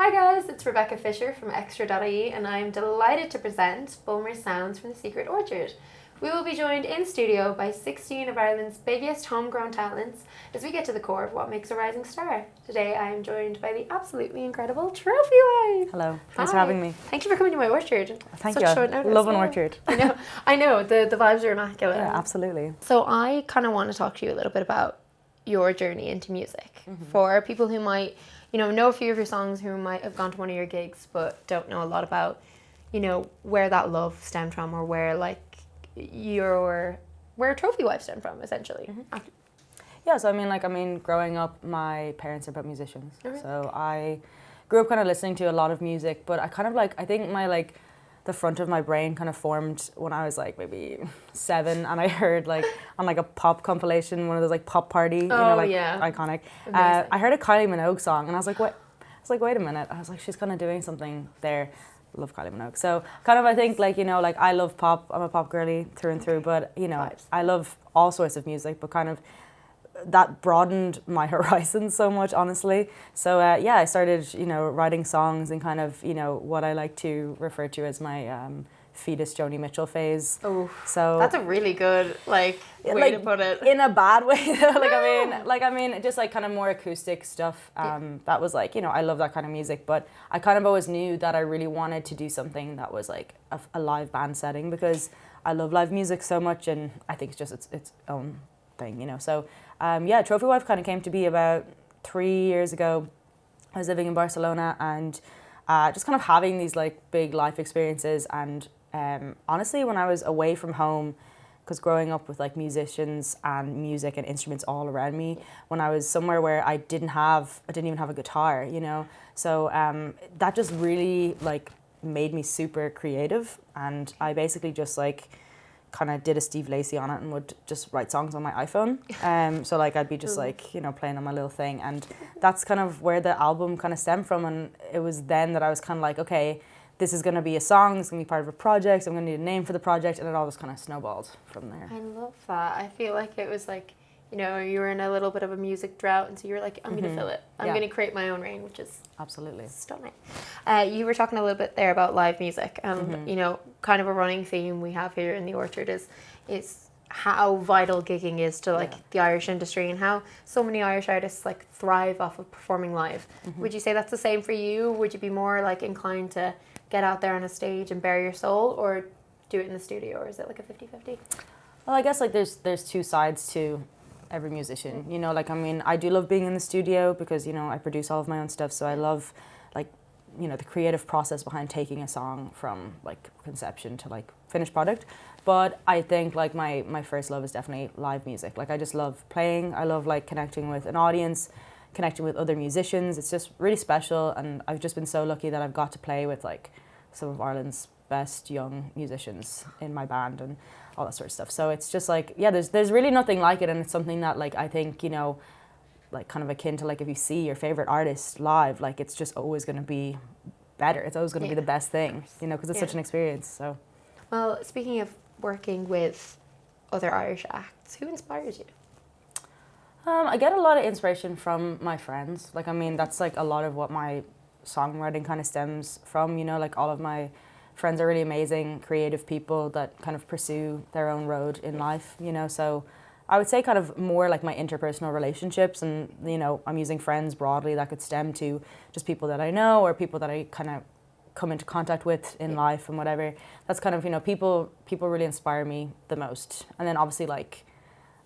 Hi guys, it's Rebecca Fisher from Extra.ie and I'm delighted to present Bulmes Sounds from the Secret Orchard. We will be joined in studio by 16 of Ireland's biggest homegrown talents as we get to the core of what makes a rising star. Today I am joined by the absolutely incredible Trophy Wife. Hello, thanks Hi. for having me. Thank you for coming to my orchard. Thank Such you. short notice. Love an Yeah. orchard. I know, the vibes are immaculate. Yeah, absolutely. So I kind of want to talk to you a little bit about your journey into music. For people who might, know a few of your songs, who might have gone to one of your gigs but don't know a lot about, where that love stemmed from or where where Trophy Wife stemmed from, essentially. Yeah, so growing up, my parents are both musicians. So I grew up kind of listening to a lot of music, but I kind of I think my the front of my brain kind of formed when I was maybe 7, and I heard on a pop compilation, one of those pop party, iconic. I heard a Kylie Minogue song, and I was like, what? I was like, wait a minute. I was like, she's kind of doing something there. Love Kylie Minogue. So kind of I think I love pop. I'm a pop girly through and through, but Vibes. I love all sorts of music, but kind of that broadened my horizons so much, honestly. So I started writing songs and kind of what I like to refer to as my fetus Joni Mitchell phase. Oh, so that's a really good way to put it. In a bad way. Just kind of more acoustic stuff. That was I love that kind of music, but I kind of always knew that I really wanted to do something that was a live band setting, because I love live music so much, and I think it's just its own thing, So Trophy Wife kind of came to be about 3 years ago. I was living in Barcelona and just kind of having these big life experiences, and honestly, when I was away from home, because growing up with musicians and music and instruments all around me, when I was somewhere where I didn't even have a guitar, so that just really made me super creative, and I basically just kind of did a Steve Lacy on it and would just write songs on my iPhone. So I'd be just playing on my little thing, and that's kind of where the album kind of stemmed from. And it was then that I was kind of okay, this is going to be a song, it's going to be part of a project, I'm going to need a name for the project, and it all just kind of snowballed from there. I love that. I feel like it was you were in a little bit of a music drought, and so you were I'm going to fill it. I'm going to create my own rain, which is absolutely stunning. You were talking a little bit there about live music, and kind of a running theme we have here in the Orchard is how vital gigging is to the Irish industry, and how so many Irish artists thrive off of performing live. Would you say that's the same for you? Would you be more inclined to get out there on a stage and bare your soul, or do it in the studio, or is it a 50-50? Well, I guess there's two sides to every musician, I do love being in the studio because I produce all of my own stuff, so I love the creative process behind taking a song from conception to finished product. But I think my first love is definitely live music. I just love playing. I love connecting with an audience, connecting with other musicians. It's just really special, and I've just been so lucky that I've got to play with some of Ireland's best young musicians in my band and all that sort of stuff. So it's just there's really nothing like it, and it's something that I think kind of akin to if you see your favorite artist live, it's just always going to be better. It's always going to be the best thing, because it's such an experience. So, well, speaking of working with other Irish acts, who inspires you? I get a lot of inspiration from my friends. That's a lot of what my songwriting kind of stems from. All of my friends are really amazing, creative people that kind of pursue their own road in life. So I would say kind of more my interpersonal relationships, and I'm using friends broadly. That could stem to just people that I know, or people that I kind of come into contact with in life and whatever. That's kind of people really inspire me the most. And then obviously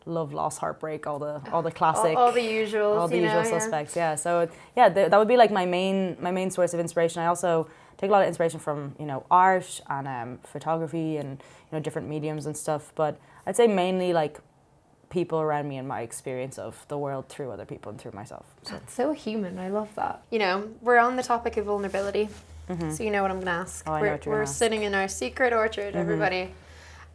love, loss, heartbreak, all the classic, all the usual suspects. Yeah. So that would be my main source of inspiration. I also take a lot of inspiration from art and photography and different mediums and stuff. But I'd say mainly people around me and my experience of the world through other people and through myself. So. That's so human. I love that. We're on the topic of vulnerability, so you know what I'm going to ask. Oh, I know what you're we're gonna ask. sitting in our secret orchard, everybody,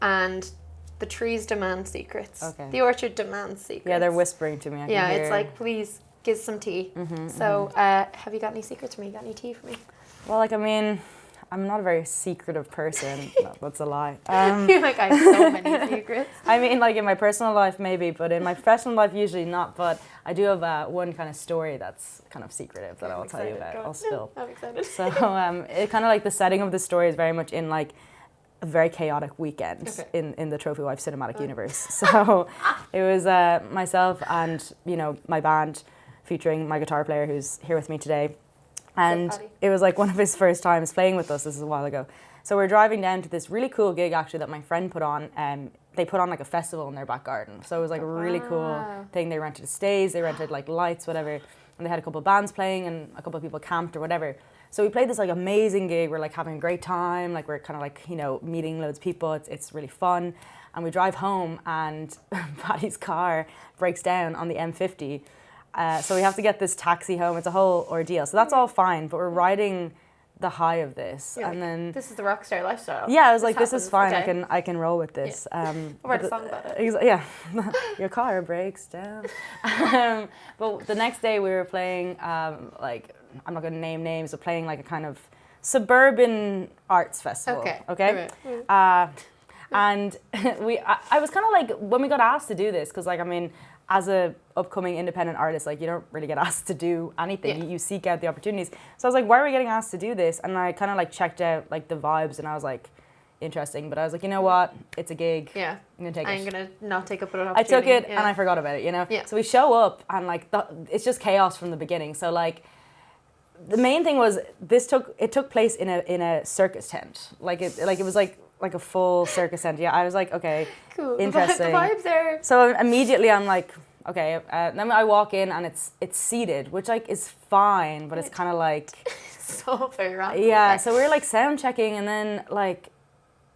and the trees demand secrets. Okay. The orchard demands secrets. Yeah, they're whispering to me. I can hear. It's please give some tea. So have you got any secrets for me? Got any tea for me? Well, I'm not a very secretive person. No, that's a lie. You're like, I have so many secrets. I mean, like in my personal life, maybe, but in my professional life, usually not. But I do have one kind of story that's kind of secretive that I'll tell you about. I'll spill. I'm excited. So it kind of like the setting of the story is very much in like a very chaotic weekend in the Trophy Wife cinematic universe. So it was myself and, you know, my band featuring my guitar player who's here with me today. And it was like one of his first times playing with us. This is a while ago. So we're driving down to this really cool gig actually that my friend put on. They put on like a festival in their back garden. So it was like a really cool thing. They rented a stage, they rented like lights, whatever. And they had a couple of bands playing and a couple of people camped or whatever. So we played this like amazing gig. We're like having a great time. Like we're kind of like, you know, meeting loads of people. It's really fun. And we drive home and Paddy's car breaks down on the M50. So we have to get this taxi home. It's a whole ordeal. So that's all fine, but we're riding the high of this, and then this is the rock star lifestyle. Yeah, I was like, this is fine. Okay. I can roll with this. Yeah. I'll write a song about it. Yeah, your car breaks down. But the next day we were playing, like I'm not going to name names, but playing like a kind of suburban arts festival. Okay. Right. And I was kind of like when we got asked to do this, because like I mean, as a upcoming independent artist, like you don't really get asked to do anything. Yeah. You seek out the opportunities. So I was like, why are we getting asked to do this? And I kind of like checked out like the vibes, and I was like, interesting. But I was like, you know what? It's a gig. Yeah. I'm gonna take it. I'm gonna not take up an opportunity. I took it and I forgot about it. You know. Yeah. So we show up and like it's just chaos from the beginning. So like. The main thing was it took place in a circus tent. Like it was like a full circus tent. Yeah, I was like, okay, cool. Interesting. The vibes there. So immediately I'm like, okay. Then I walk in and it's seated, which like is fine, but it's kind of like so very wrong. Yeah. Okay. So we're like sound checking, and then like,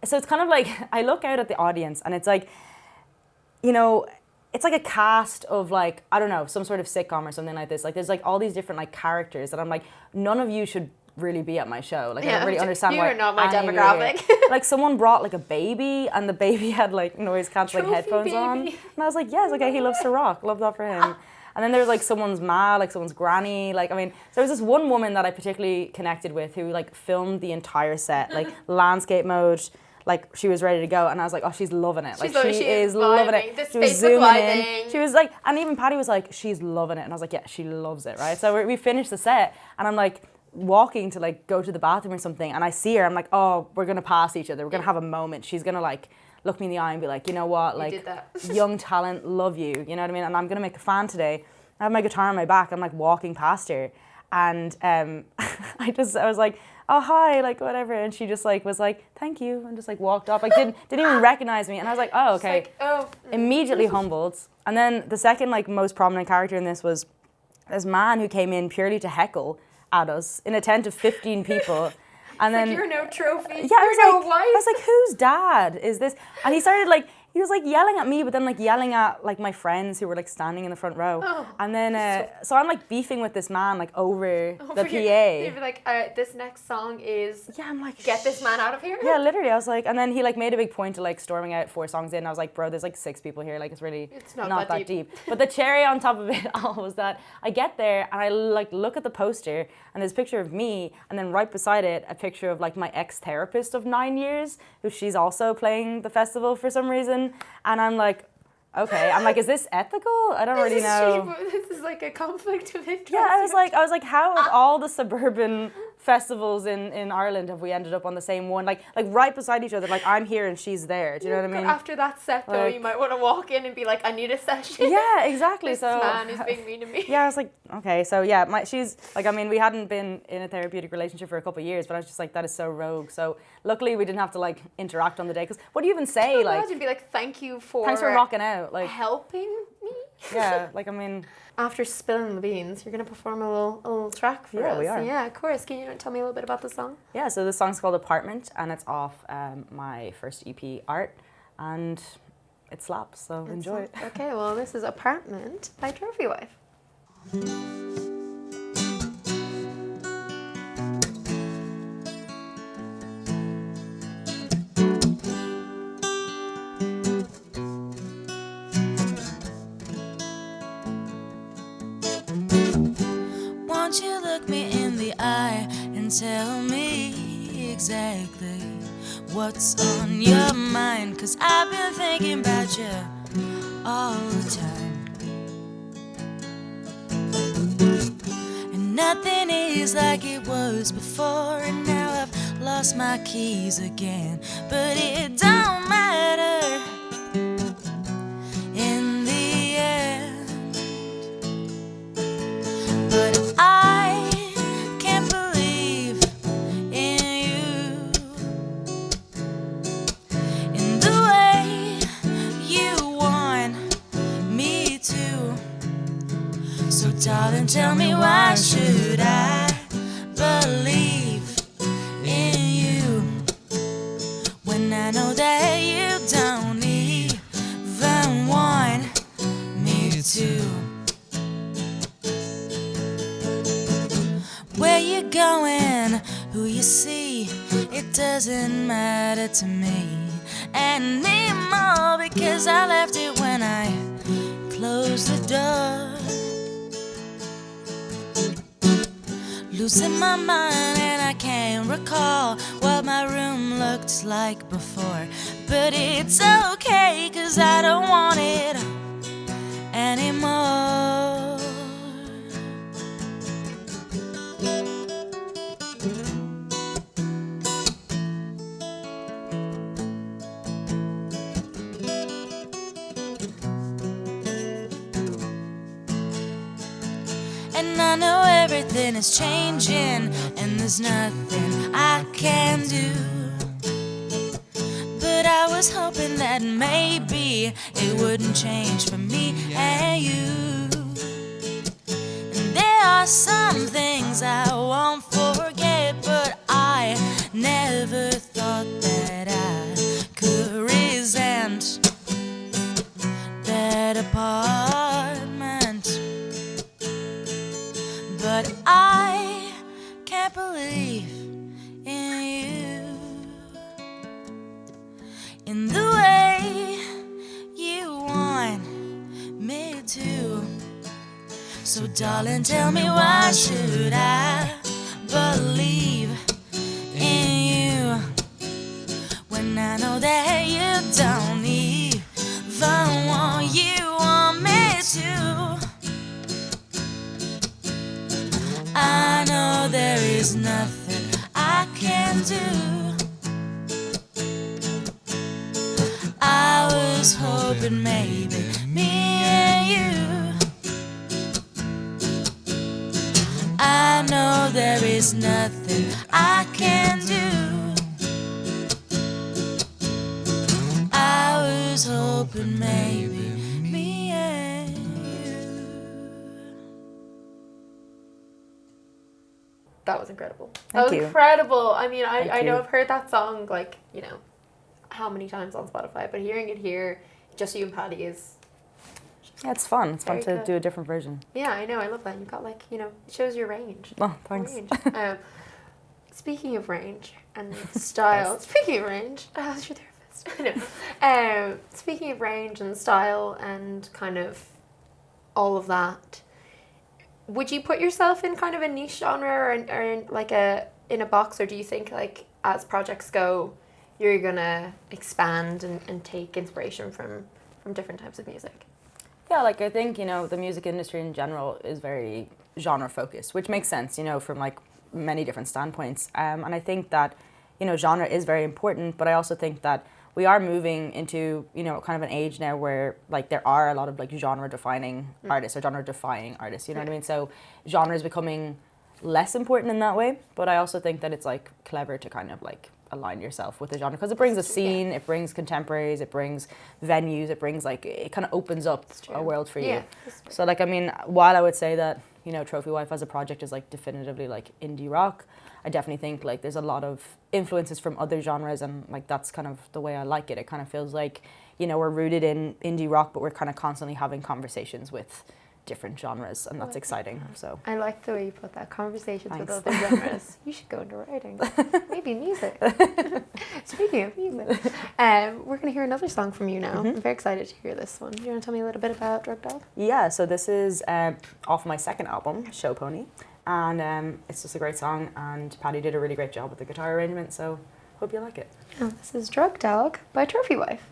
so it's kind of like I look out at the audience, and it's like, you know. It's like a cast of like, I don't know, some sort of sitcom or something like this. Like there's like all these different like characters that I'm like, none of you should really be at my show. Like I don't really understand why. You're not my demographic. Like someone brought like a baby, and the baby had like noise cancelling headphones baby. On. And I was like, yes, okay, he loves to rock. Love that for him. And then there was like someone's ma, like someone's granny. Like, I mean, so there was this one woman that I particularly connected with who like filmed the entire set, like landscape mode. Like she was ready to go, and I was like, oh, she's loving it. Like she is loving it. This she was Facebook zooming in. living. She was like, and even Patty was like, she's loving it, and I was like, yeah, she loves it, right? So we finished the set, and I'm like walking to like go to the bathroom or something, and I see her. I'm like, oh, we're gonna pass each other. We're gonna have a moment. She's gonna like look me in the eye and be like, you know what, like young talent, love you. You know what I mean? And I'm gonna make a fan today. I have my guitar on my back. I'm like walking past her, and I was like, oh hi, like whatever, and she just like was like thank you, and just like walked off, like didn't even recognize me, and I was like, oh okay. Like, oh. Immediately humbled. And then the second like most prominent character in this was this man who came in purely to heckle at us in a tent of 15 people. And then like, you're no trophy. Yeah, I was like, whose dad is this? And he started like. He was like yelling at me, but then like yelling at like my friends who were like standing in the front row. Oh, and then so I'm like beefing with this man like over the PA. You'd be like, this next song is I'm like, get this man out of here. Yeah, literally. I was like, and then he like made a big point of like storming out 4 songs in. I was like, bro, there's like 6 people here. Like it's not that deep. But the cherry on top of it all was that I get there and I like look at the poster and there's a picture of me, and then right beside it a picture of like my ex-therapist of 9 years, who she's also playing the festival for some reason. And I'm like, okay. I'm like, is this ethical? I don't really know. This is like a conflict of interest. Yeah, I was like, how of all the suburban festivals in Ireland have we ended up on the same one? Like right beside each other. Like I'm here and she's there. Do you know what I mean? After that set though, you might want to walk in and be like, I need a session. Yeah, exactly. This man is being mean to me. Yeah, I was like, okay. So yeah, she's like, I mean, we hadn't been in a therapeutic relationship for a couple of years, but I was just like, that is so rogue. So luckily we didn't have to like interact on the day, because what do you even say? Can you like, imagine be like, thanks for rocking out, like helping me. Yeah, like I mean. After spilling the beans, you're going to perform a little track for us. Yeah, we are. Yeah, of course. Can you tell me a little bit about the song? Yeah, so the song's called Apartment, and it's off my first EP, Art, and it slaps, so enjoy it. Okay, well, this is Apartment by Trophy Wife. Won't you look me in the eye and tell me, exactly what's on your mind, 'cause I've been thinking about you all the time. And nothing is like it was before, and now I've lost my keys again. But it don't matter in the end. But I can't believe in you, in the way you want me to. So darling, tell me, why should I believe in you when I know that you don't even want me to? Where you going, who you see, it doesn't matter to me anymore, because I left it when I closed the door. Losing my mind and I can't recall what my room looked like before. But it's okay, 'cause I don't want it anymore. And I know everything is changing, and there's nothing I can do. But I was hoping that maybe it wouldn't change for me and you. And there are some things I won't forget, but I never thought that I could resent that apartment. But I can't believe in you, in the way you want me to. So darling, tell me, why should I believe in you when I know that you don't even want me to? I know there is nothing I can do. I was hoping maybe me and you. I know there is nothing I can do. I was hoping maybe me and you. That was incredible. Thank That was you. incredible. I mean, I Thank know you. I've heard that song, like, you know, how many times on Spotify, but hearing it here, just you and Paddy, is... Yeah, it's fun. It's fun Very to good. do a different version. Yeah, I know. I love that. You've got, like, you know, it shows your range. Oh, thanks. Range. Speaking of range and style, speaking of range, I was your therapist. I know. Speaking of range and style and kind of all of that, would you put yourself in kind of a niche genre or in like in a box, or do you think, like, as projects go, you're gonna expand and take inspiration from different types of music? Yeah, like I think, you know, the music industry in general is very genre focused, which makes sense, you know, from like many different standpoints. And I think that, you know, genre is very important, but I also think that we are moving into, you know, kind of an age now where like there are a lot of like genre defining artists or genre defying artists, you know what I mean? So genre is becoming less important in that way, but I also think that it's like clever to kind of like align yourself with the genre, because it brings a scene, it brings contemporaries, it brings venues, it brings like, it kind of opens up a world for you. Yeah, so like, I mean, while I would say that, you know, Trophy Wife as a project is like definitively like indie rock, I definitely think like there's a lot of influences from other genres, and like that's kind of the way I like it. It kind of feels like, you know, we're rooted in indie rock, but we're kind of constantly having conversations with different genres, and that's exciting. So I like the way you put that, conversations with Thanks. other genres. You should go into writing, maybe music. Speaking of music, we're going to hear another song from you now. I'm very excited to hear this one. Do you want to tell me a little bit about Drug Dog? yeah, so this is off my second album, Show Pony, And it's just a great song, and Paddy did a really great job with the guitar arrangement, so hope you like it. Yeah, this is Drug Dog by Trophy Wife.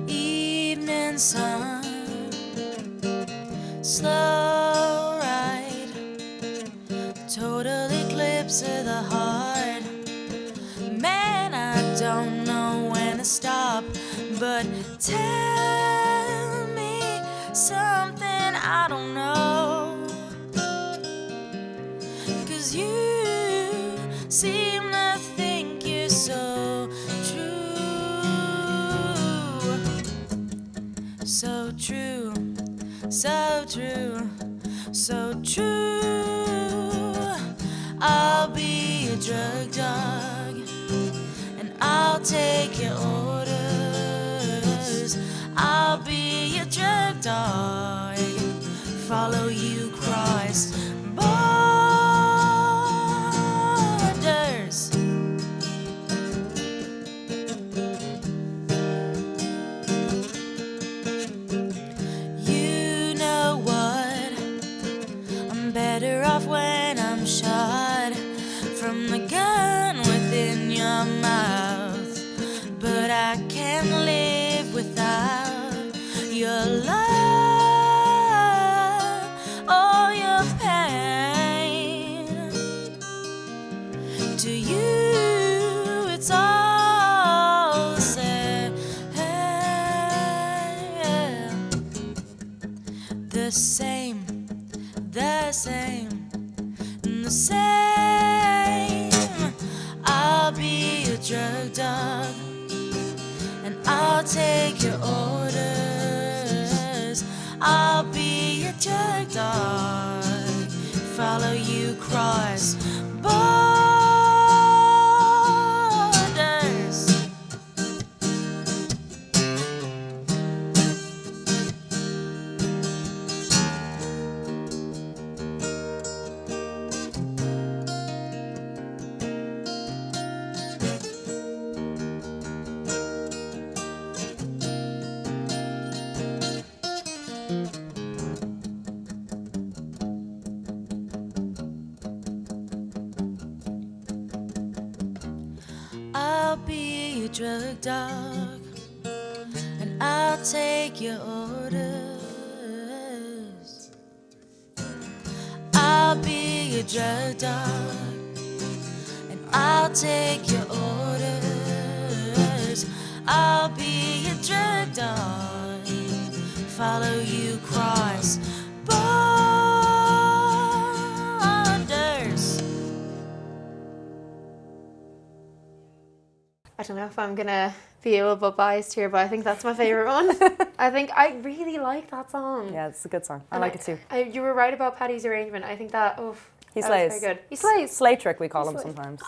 Evening sun, slow ride, total eclipse of the heart. Man, I don't know when to stop, but tell me something I don't know. 'Cause you seem to think you're so true. So true, so true, so true. I'll be a drug dog, and I'll take your orders. I'll be a drug dog, follow you cross borders. You know what? I'm better off when I'm shot from the gun within your mouth. But I can't live without your love or your pain. To you, it's all the same. The same, the same, the same. I'll be a drug dog, and I'll take your orders. I'll be a drug dog, follow you cross borders. I'll be a drug dog, and I'll take your orders. I'll be a drug dog, and I'll take your orders. I'll be a drug dog, follow you cross borders. I don't know if I'm gonna be a little bit biased here, but I think that's my favorite one. I think I really like that song. Yeah, it's a good song. I And like it too. You were right about Paddy's arrangement. I think that He that slays. was very good. He slays. Slay trick, we call He him slays. sometimes.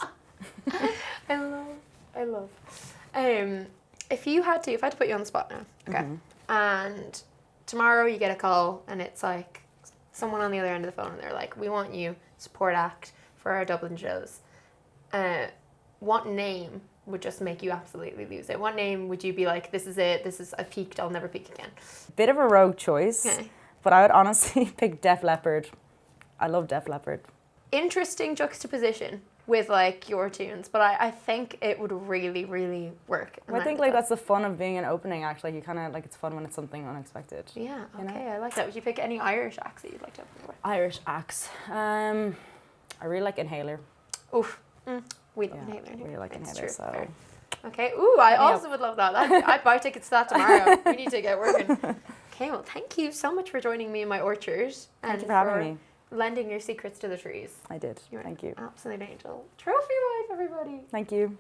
I love. If I had to put you on the spot now, okay, and tomorrow you get a call and it's like someone on the other end of the phone and they're like, "We want you support act for our Dublin shows." What name would just make you absolutely lose it? What name would you be like, "This is it. I peaked. I'll never peak again"? Bit of a rogue choice, Okay. but I would honestly pick Def Leppard. I love Def Leppard. Interesting juxtaposition with like your tunes, but I think it would really, really work. I think like that's the fun of being an opening act. Like you kind of like it's fun when it's something unexpected. Yeah, you know? okay, I like that. Would you pick any Irish acts that you'd like to open with? Irish acts. I really like Inhaler. Oof. We love Yeah, Inhaler. I really like It's Inhaler. true. So Fair. Okay. Ooh, I Hit me also would love that. I'd buy tickets to that tomorrow. We need to get working. Okay, well, thank you so much for joining me in my orchard. Thank you for having me. Lending your secrets to the trees. I did. You're Thank you. an absolute angel. Trophy wife, everybody. Thank you.